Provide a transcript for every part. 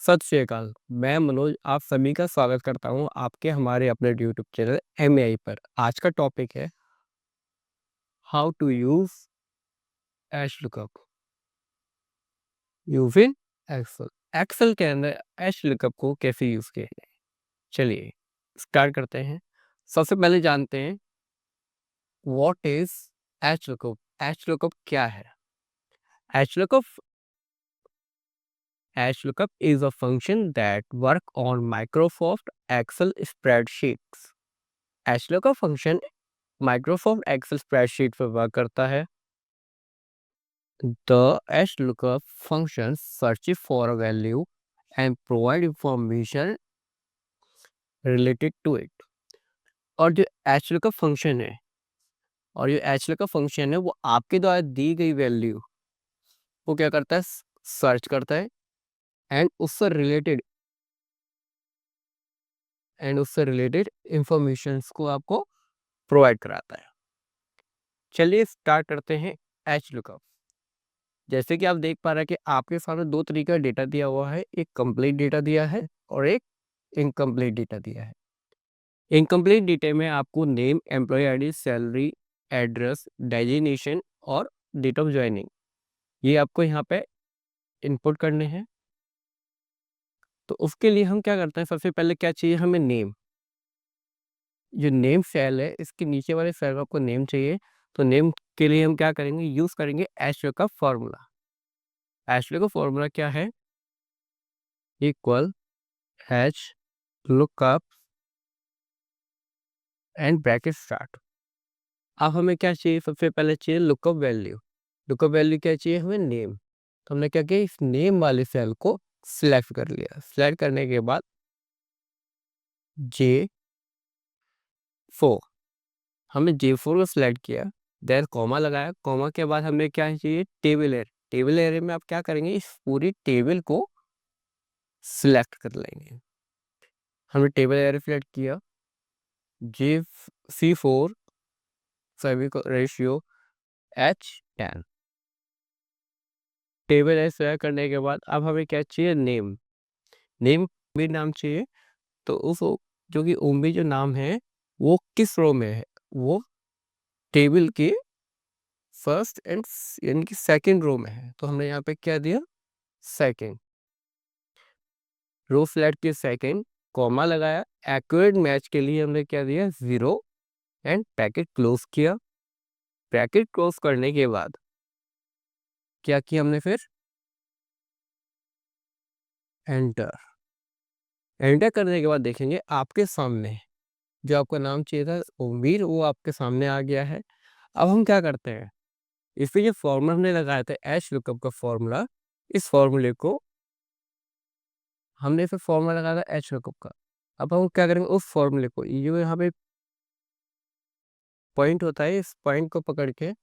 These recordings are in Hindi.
सत श्री अकाल। मैं मनोज आप सभी का स्वागत करता हूं आपके हमारे अपने यूट्यूब चैनल एमएआई पर। आज का टॉपिक है how to use H lookup using Excel. Excel के अंदर एच लुकअप को कैसे यूज किया जाए, चलिए स्टार्ट करते हैं। सबसे पहले जानते हैं what is H lookup. H lookup क्या है? H lookup is a function that work on Microsoft Excel spreadsheets. HLOOKUP function Microsoft Excel spreadsheet पर वर्क करता है। The HLOOKUP function searches for a value and provide information related to it. और जो HLOOKUP फंक्शन है वो आपके द्वारा दी गई वैल्यू वो क्या करता है, सर्च करता है एंड उससे रिलेटेड इंफॉर्मेशन को आपको प्रोवाइड कराता है। चलिए स्टार्ट करते हैं एच लुकअप। जैसे कि आप देख पा रहे हैं कि आपके सामने दो तरीके का डेटा दिया हुआ है, एक कंप्लीट डेटा दिया है और एक इनकम्प्लीट डेटा दिया है। इनकम्प्लीट डेटा में आपको name, employee ID, salary, address, designation और डेट ऑफ ज्वाइनिंग ये आपको यहाँ पे इनपुट करने हैं। तो उसके लिए हम क्या करते हैं, सबसे पहले क्या चाहिए हमें, नेम। जो नेम सेल है इसके नीचे वाले सेल में आपको नेम चाहिए। तो नेम के लिए हम क्या करेंगे, यूज करेंगे H lookup formula. H lookup formula क्या है, equal H lookup and bracket start. अब हमें क्या चाहिए, सबसे पहले चाहिए लुकअप वैल्यू। लुकअप वैल्यू क्या चाहिए हमें, नेम। तो हमने क्या किया, इस नेम वाले सेल को सिलेक्ट कर लिया। सिलेक्ट करने के बाद J4 हमने J4 को सिलेक्ट किया, देन कॉमा लगाया। कॉमा के बाद हमें क्या चाहिए, टेबल एरे। टेबल एरे में आप क्या करेंगे, इस पूरी टेबल को सिलेक्ट कर लेंगे। हमने टेबल एरे सिलेक्ट किया, C4 सभी को ratio H10। Table array select करने के बाद अब हमें क्या चाहिए, नेम। नेम भी नाम चाहिए। तो उस जो कि ओम्बी जो नाम है वो किस रो में है, वो टेबल के फर्स्ट एंड यानी कि सेकंड रो में है। तो हमने यहाँ पे क्या दिया, सेकंड। रो सिलेक्ट किया, सेकंड, कॉमा लगाया। एक्यूरेट मैच के लिए हमने क्या दिया, 0 एंड ब्रैकेट क्लोज किया। ब्रैकेट क्लोज करने के बाद क्या किया हमने, फिर एंटर। एंटर करने के बाद देखेंगे आपके सामने जो आपका नाम चाहिए था ओमवीर, वो आपके सामने आ गया है। अब हम क्या करते हैं, इसमें जो फॉर्मूला हमने लगाया था एच लुकअप का फॉर्मूला, इस फॉर्मूले को हमने फिर फॉर्मूला लगाया था एच लुकअप का। अब हम क्या करेंगे, उस फॉर्मूले को, ये जो यहाँ पे पॉइंट होता है, इस पॉइंट को पकड़ के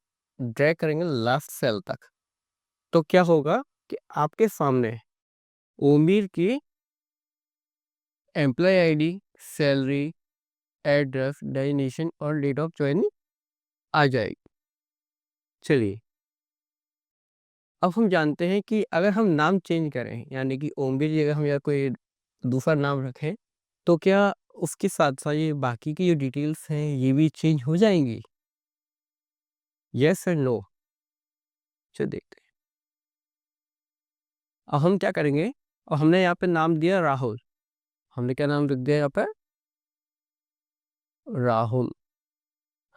ड्रैग करेंगे लास्ट सेल तक। तो क्या होगा कि आपके सामने ओमीर की employee ID, salary, address, designation और डेट ऑफ ज्वाइनिंग आ जाएगी। चलिए अब हम जानते हैं कि अगर हम नाम चेंज करें, यानी कि ओमवीर की जगह हम या कोई दूसरा नाम रखें, तो क्या उसके साथ साथ ये बाकी की जो डिटेल्स हैं ये भी चेंज हो जाएंगी, यस और नो? चलो देखते हैं। अब हम क्या करेंगे, और हमने यहाँ पे नाम दिया राहुल। हमने क्या नाम लिख दिया यहाँ पर, राहुल।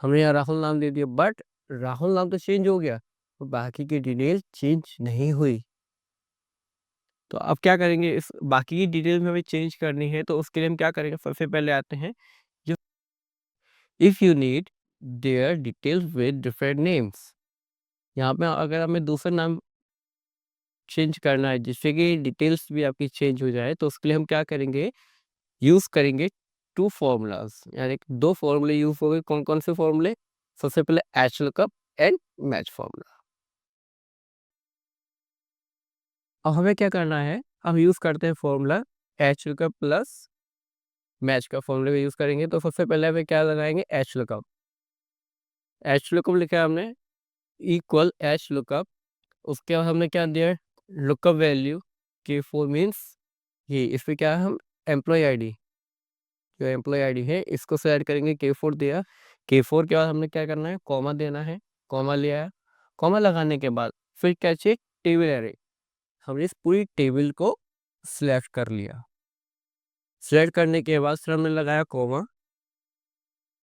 हमने यहाँ राहुल नाम दे दिया, बट राहुल नाम तो चेंज हो गया, तो बाकी की डिटेल चेंज नहीं हुई। तो अब क्या करेंगे, इस बाकी की डिटेल में हमें चेंज करनी है। तो उसके लिए हम क्या करेंगे, सबसे पहले आते हैं जो if you need their details with different names. यहाँ पे अगर हमें दूसरा नाम चेंज करना है जिससे कि डिटेल्स भी आपकी चेंज हो जाए, तो उसके लिए हम क्या करेंगे, यूज करेंगे टू फॉर्मूलाज, यानी कि दो फॉर्मूले यूज हो गए। कौन कौन से फॉर्मूले, सबसे पहले H lookup and match formula. अब हमें क्या करना है, हम यूज करते हैं formula H lookup plus match का फॉर्मूले यूज करेंगे। तो सबसे पहले हमें क्या लगाएंगे, एच लुकअप। एच लुकअप लिखा है हमने, इक्वल एच लुकअप। उसके बाद हमने क्या दिया है, लुकअप वैल्यू, K4 मीन्स ये इस पे क्या है, हम एम्प्लॉय आईडी, जो एम्प्लॉय आईडी है इसको सेलेक्ट करेंगे, K4 दिया, K4 के बाद हमने क्या करना है, कॉमा देना है, कॉमा लिया है, कॉमा लगाने के बाद फिर क्या चाहिए, टेबल एरे, हमने इस पूरी टेबल को सिलेक्ट कर लिया। सिलेक्ट करने के बाद फिर हमने लगाया कॉमा,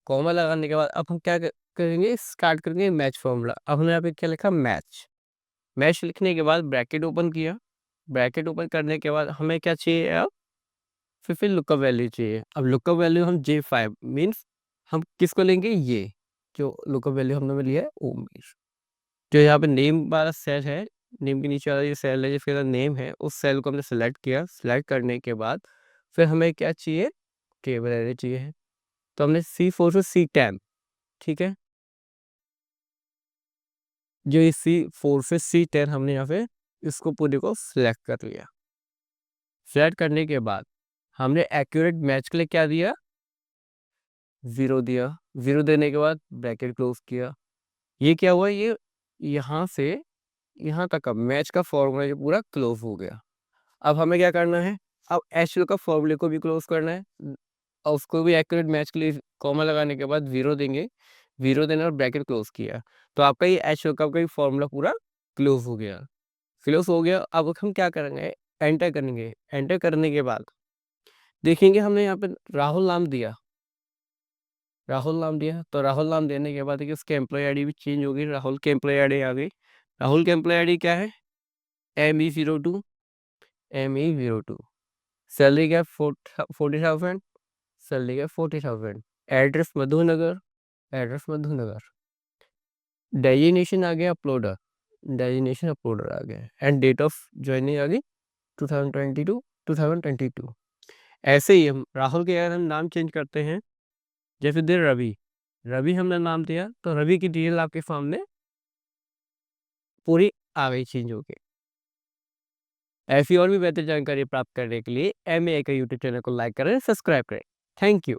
कॉमा लगाने के बाद अब हम क्या करेंगे, स्टार्ट करेंगे मैच फॉर्मूला। अब हमने यहाँ पे क्या लिखा, मैच, मैच लिखने के बाद ब्रैकेट ओपन किया, ब्रैकेट ओपन करने के बाद हमें क्या चाहिए अब, फिर लुकअप वैल्यू चाहिए। अब लुकअप वैल्यू हम J5 मीन्स हम किसको लेंगे, ये जो लुकअप वैल्यू हमने लिया है वो मीन्स जो यहाँ पे नेम वाला सेल है, नेम के नीचे वाला ये सेल है जिसका नेम है, उस सेल को हमने सेलेक्ट किया। सेलेक्ट करने के बाद फिर हमें क्या चाहिए, टेबल एरे चाहिए, तो हमने C4 से C10, ठीक है, जो ये C4 से C10 हमने यहाँ पे इसको पूरे को सिलेक्ट कर लिया। सेलेक्ट करने के बाद हमने एक्यूरेट मैच के लिए क्या दिया, 0 दिया। 0 देने के बाद ब्रैकेट क्लोज किया। ये क्या हुआ, ये यहाँ से यहाँ तक का मैच का फॉर्मूला जो पूरा क्लोज हो गया। अब हमें क्या करना है, अब एच का फॉर्मूले को भी क्लोज करना है, और उसको भी एक्यूरेट मैच के लिए कॉमा लगाने के बाद 0 देंगे, 0 देना और ब्रैकेट क्लोज किया, तो आपका ये एच का फॉर्मूला पूरा क्लोज हो गया। क्लोज हो गया, अब हम क्या करेंगे, एंटर करेंगे। एंटर करने के बाद देखेंगे हमने यहाँ पे राहुल नाम दिया, राहुल नाम दिया, तो राहुल नाम देने के बाद देखिए उसके एम्प्लॉय आईडी भी चेंज हो गई, राहुल के एम्प्लॉय आईडी आ गई। राहुल के एम्प्लॉय आईडी क्या है, ME02, ME02, सैलरी क्या, 40,000, सैलरी क्या 40,000, address Madhunagar, address Madhunagar, designation आ गया अपलोडर, डेजिग्नेशन अपलोडर आ गया, एंड डेट ऑफ ज्वाइनिंग आ गई 2022। ऐसे ही हम राहुल के अगर हम नाम चेंज करते हैं, जैसे दे रवि, रवि हमने नाम दिया तो रवि की डिटेल आपके सामने पूरी आ गई चेंज होके। ऐसी और भी बेहतर जानकारी प्राप्त करने के लिए MA का यूट्यूब चैनल को लाइक करें, सब्सक्राइब करें। Thank you.